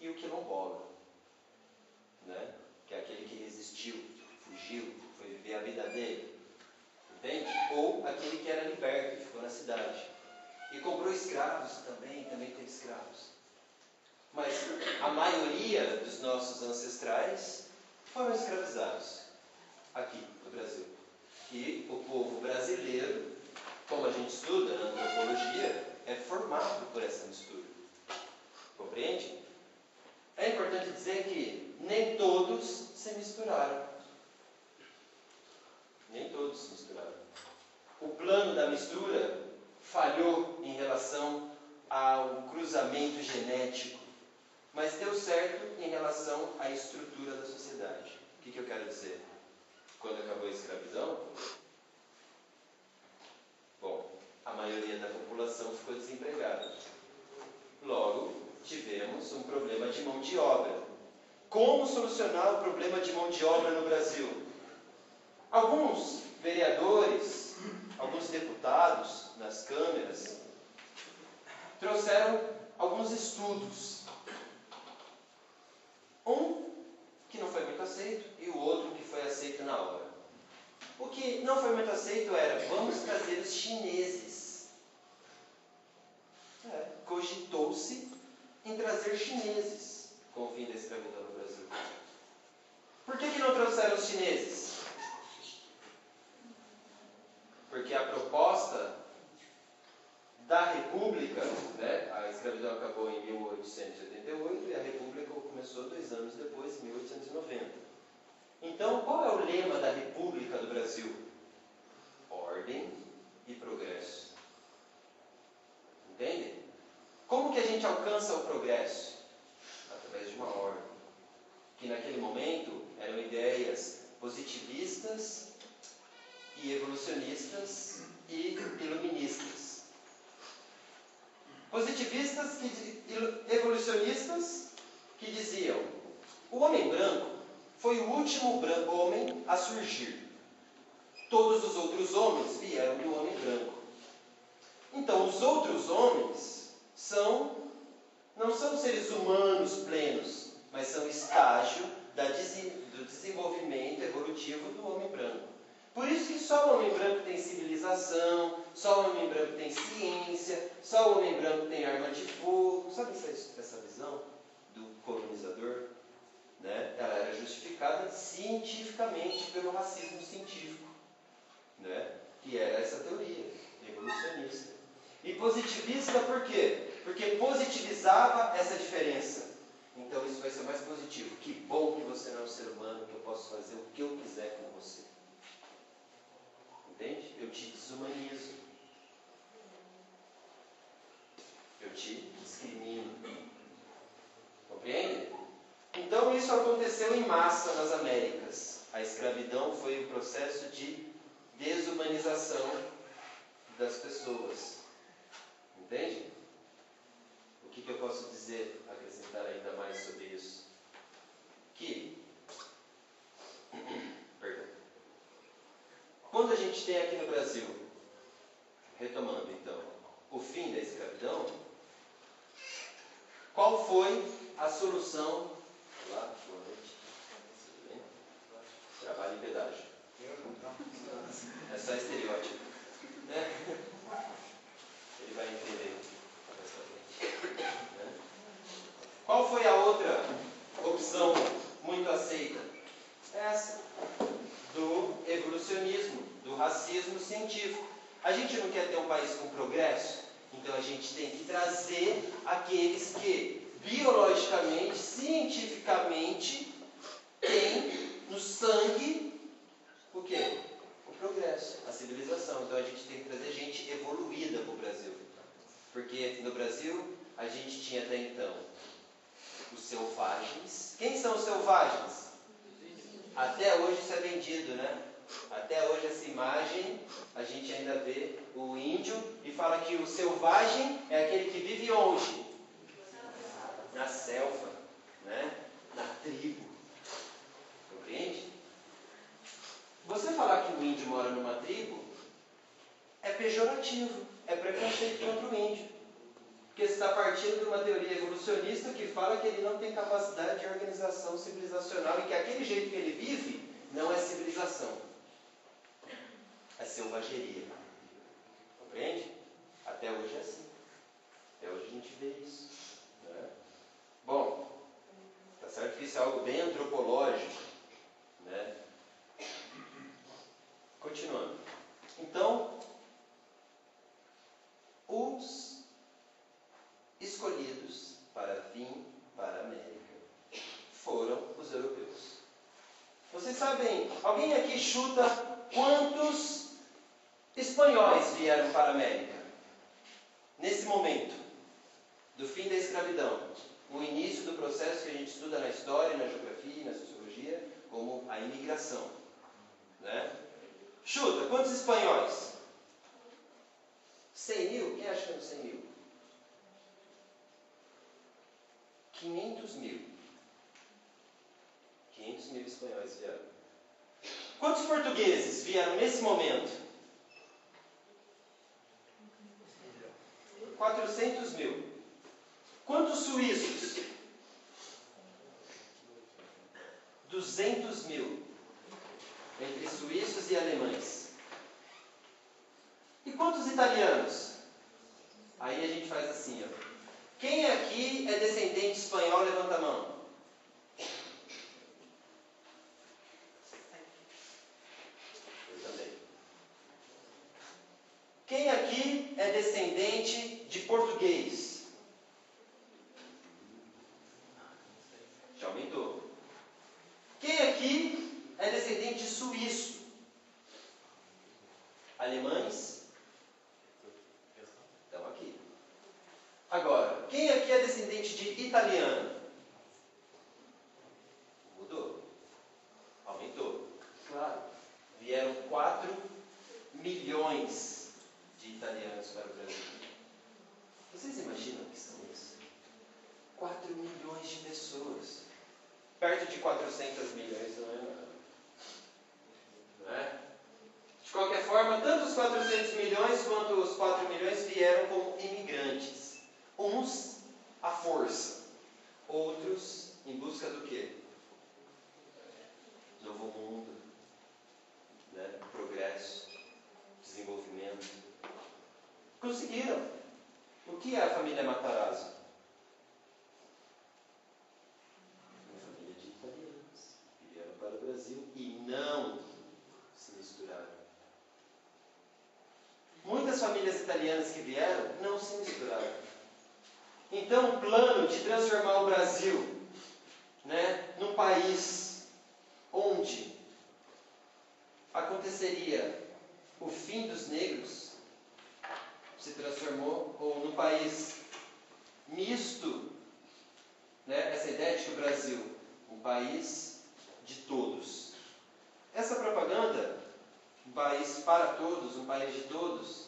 e o quilombola, né? Que é aquele que resistiu, fugiu, foi viver a vida dele, entende? Ou aquele que era liberto e ficou na cidade. E comprou escravos também teve escravos. Mas a maioria dos nossos ancestrais foram escravizados aqui no Brasil. E o povo brasileiro, como a gente estuda na antropologia, é formado por essa mistura. Compreende? É importante dizer que nem todos se misturaram. Nem todos se misturaram. O plano da mistura falhou em relação ao cruzamento genético, mas deu certo em relação à estrutura da sociedade. O que eu quero dizer? Quando acabou a escravidão, bom, a maioria da população ficou desempregada. Logo, tivemos um problema de mão de obra. Como solucionar o problema de mão de obra no Brasil? Alguns vereadores, alguns deputados nas câmeras trouxeram alguns estudos. Um que não foi muito aceito e o outro que foi aceito na hora. O que não foi muito aceito era: vamos trazer os chineses. Cogitou-se em trazer chineses com o fim da escravidão no Brasil. Por que não trouxeram os chineses? Porque a proposta da República, né, a escravidão acabou em 1888 e a República começou 2 anos depois, em 1890. Então, qual é o lema da República do Brasil? Ordem e progresso. Entende? Como que a gente alcança o progresso? Através de uma ordem. Que naquele momento eram ideias positivistas e evolucionistas e iluministas. Positivistas e evolucionistas que diziam: o homem branco foi o último homem a surgir. Todos os outros homens vieram do homem branco. Então, os outros homens não são seres humanos plenos, mas são estágio do desenvolvimento evolutivo do homem branco. Por isso que só o homem branco tem civilização, só o homem branco tem ciência, só o homem branco tem arma de fogo. Sabe essa visão do colonizador? Né? Ela era justificada cientificamente pelo racismo científico, né? Que era essa teoria evolucionista. E positivista por quê? Porque positivizava essa diferença. Então isso vai ser mais positivo. Que bom que você não é um ser humano, que eu posso fazer o que eu quiser com você. Entende? Eu te desumanizo. Eu te discrimino. Compreende? Então isso aconteceu em massa nas Américas. A escravidão foi um processo de desumanização das pessoas. Entende? O que eu posso dizer, acrescentar ainda mais sobre isso? Quando a gente tem aqui no Brasil, retomando então, o fim da escravidão, qual foi a solução? Olá, boa noite. Tudo bem? Trabalho em pedágio. É só estereótipo. Né? Ele vai entender mais pra frente. Né? Qual foi a outra opção muito aceita? Essa, do evolucionismo, do racismo científico. A gente não quer ter um país com progresso, então a gente tem que trazer aqueles que biologicamente, cientificamente, têm no sangue o quê? O progresso, a civilização. Então a gente tem que trazer gente evoluída para o Brasil. Porque no Brasil a gente tinha até então os selvagens. Quem são os selvagens? Até hoje isso é vendido, né? Até hoje essa imagem, a gente ainda vê o índio e fala que o selvagem é aquele que vive onde? Na selva, né? Na tribo. Compreende? Você falar que o índio mora numa tribo é pejorativo, é preconceito contra o índio. Porque você está partindo de uma teoria evolucionista que fala que ele não tem capacidade de organização civilizacional e que aquele jeito que ele vive não é civilização. É selvageria. Compreende? Até hoje é assim. Até hoje a gente vê isso. Né? Bom, tá certo que isso é algo bem antropológico. Né? Continuando. Então, os escolhidos para vir para a América foram os europeus. Vocês sabem, alguém aqui chuta quantos espanhóis vieram para a América? Nesse momento, do fim da escravidão, o início do processo que a gente estuda na história, na geografia e na sociologia, como a imigração. Né? Chuta, quantos espanhóis? 100 mil? Quem acha que é 100 mil? 500 mil. 500 mil espanhóis vieram. Quantos portugueses vieram nesse momento? 400 mil. Quantos suíços? 200 mil. Entre suíços e alemães. E quantos italianos? Aí a gente faz assim, ó. Quem aqui é descendente espanhol, levanta a mão. Eu também. Quem aqui é descendente de português? Já aumentou. Quem aqui é descendente de suíço? Alemães? Estão aqui. Agora, quem aqui é descendente de italiano? Mudou. Aumentou. Claro. Vieram 4 milhões de italianos para o Brasil. Vocês imaginam o que são isso? 4 milhões de pessoas. Perto de 400 milhões não é nada. Não é? De qualquer forma, tanto os 400 milhões quanto os 4 milhões vieram como imigrantes. Uns à força, outros em busca do quê? Novo mundo, né? Progresso, desenvolvimento. Conseguiram. O que é a família Matarazzo? Uma família de italianos que vieram para o Brasil e não se misturaram. Muitas famílias italianas que vieram não se misturaram. Então, o plano de transformar o Brasil, né, num país onde aconteceria o fim dos negros, se transformou ou num país misto, né, essa ideia de que o Brasil é um país de todos. Essa propaganda, um país para todos, um país de todos,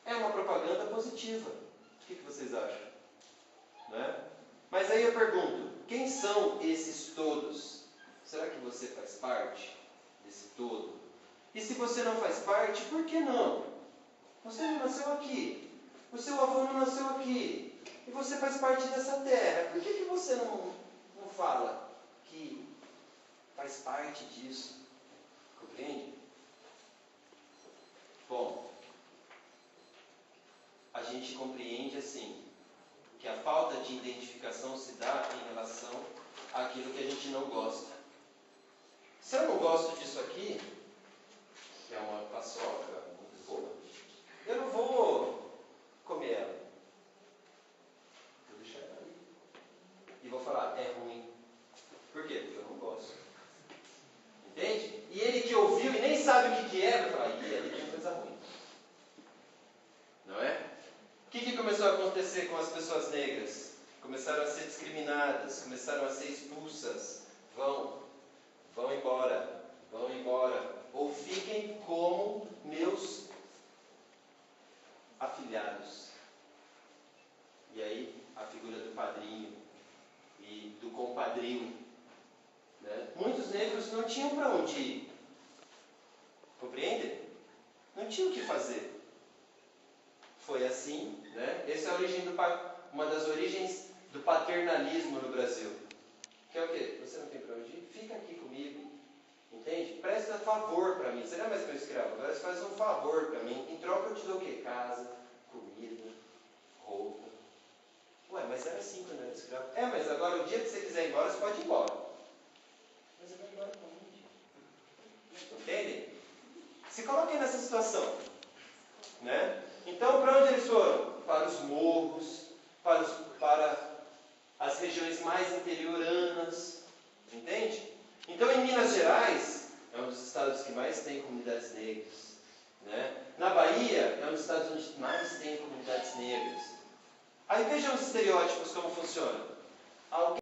é uma propaganda positiva. O que vocês acham? Né? Mas aí eu pergunto, quem são esses todos? Será que você faz parte desse todo? E se você não faz parte, por que não? Você não nasceu aqui. O seu avô não nasceu aqui. E você faz parte dessa terra. Por que você não fala que faz parte disso? Compreende? Bom, a gente compreende assim, que a falta de identificação se dá em relação àquilo que a gente não gosta. Se eu não gosto disso aqui, que é uma paçoca muito boa, eu não vou comer ela. Vou deixar ela ali. E vou falar, é ruim. Por quê? Porque eu não gosto. Entende? E ele que ouviu e nem sabe o que é, vai falar, ali tem coisa ruim. Não é? O que começou a acontecer com as pessoas negras? Começaram a ser discriminadas, começaram a ser expulsas. Vão embora, ou fiquem como meus afilhados. E aí a figura do padrinho e do compadrinho. Né? Muitos negros não tinham para onde ir. Compreendem? Não tinham o que fazer. foi assim, né? Essa é a origem uma das origens do paternalismo no Brasil. Que é o quê? Você não tem para onde ir? Fica aqui comigo. Entende? Presta favor para mim. Você não é mais meu escravo, agora você faz um favor para mim. Em troca eu te dou o quê? Casa, comida, roupa. Ué, mas era assim quando eu era escravo. Mas agora o dia que você quiser ir embora, você pode ir embora. Mas eu vou embora para onde? Entende? Se coloquem nessa situação. Né? Então, para onde eles foram? Para os morros, para as regiões mais interioranas. Entende? Então, em Minas Gerais, é um dos estados que mais tem comunidades negras. Né? Na Bahia, é um dos estados onde mais tem comunidades negras. Aí vejam os estereótipos como funcionam. Alguém